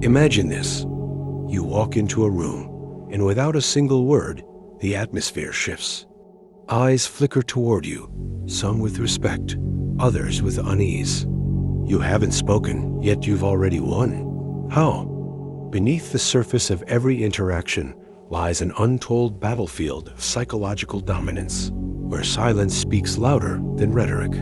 Imagine this. You walk into a room, and without a single word, the atmosphere shifts. Eyes flicker toward you, some with respect, others with unease. You haven't spoken, yet you've already won. How? Beneath the surface of every interaction lies an untold battlefield of psychological dominance, where silence speaks louder than rhetoric.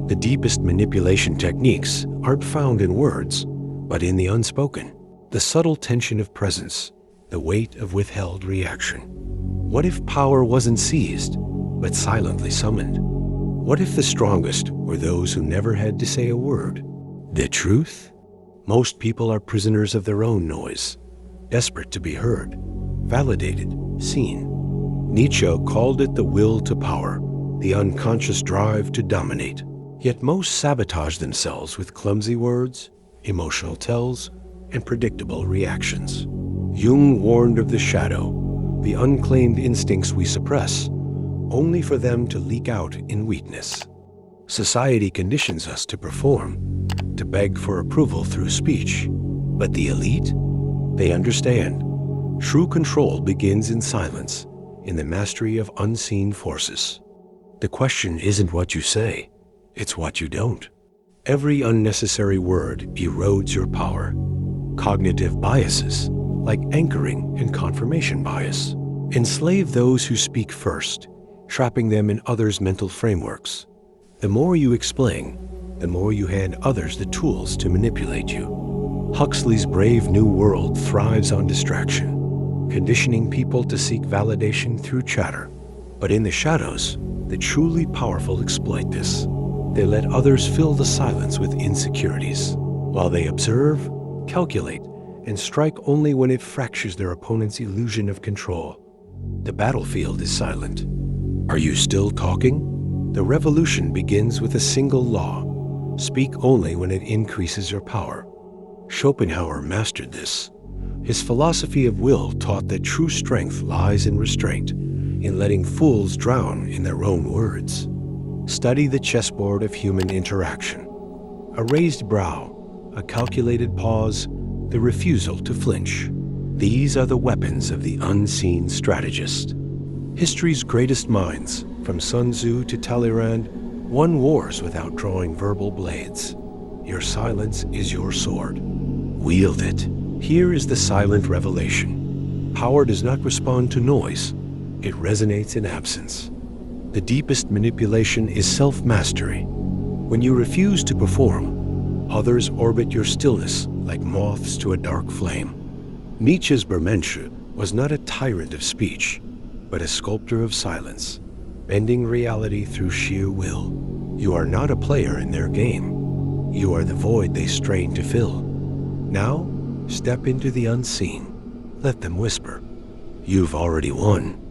The deepest manipulation techniques aren't found in words, but in the unspoken. The subtle tension of presence, the weight of withheld reaction. What if power wasn't seized, but silently summoned? What if the strongest were those who never had to say a word? The truth? Most people are prisoners of their own noise, desperate to be heard, validated, seen. Nietzsche called it the will to power, the unconscious drive to dominate. Yet most sabotage themselves with clumsy words, emotional tells, and predictable reactions. Jung warned of the shadow, the unclaimed instincts we suppress, only for them to leak out in weakness. Society conditions us to perform, to beg for approval through speech. But the elite? They understand. True control begins in silence, in the mastery of unseen forces. The question isn't what you say, it's what you don't. Every unnecessary word erodes your power. Cognitive biases, like anchoring and confirmation bias, enslave those who speak first, trapping them in others' mental frameworks. The more you explain, the more you hand others the tools to manipulate you. Huxley's Brave New World thrives on distraction, conditioning people to seek validation through chatter. But in the shadows, the truly powerful exploit this. They let others fill the silence with insecurities, while they observe, calculate, and strike only when it fractures their opponent's illusion of control. The battlefield is silent. Are you still talking? The revolution begins with a single law. Speak only when it increases your power. Schopenhauer mastered this. His philosophy of will taught that true strength lies in restraint, in letting fools drown in their own words. Study the chessboard of human interaction. A raised brow, a calculated pause, the refusal to flinch. These are the weapons of the unseen strategist. History's greatest minds, from Sun Tzu to Talleyrand, won wars without drawing verbal blades. Your silence is your sword. Wield it. Here is the silent revelation. Power does not respond to noise. It resonates in absence. The deepest manipulation is self-mastery. When you refuse to perform, others orbit your stillness like moths to a dark flame. Nietzsche's Bermensch was not a tyrant of speech, but a sculptor of silence, bending reality through sheer will. You are not a player in their game. You are the void they strain to fill. Now, step into the unseen. Let them whisper. You've already won.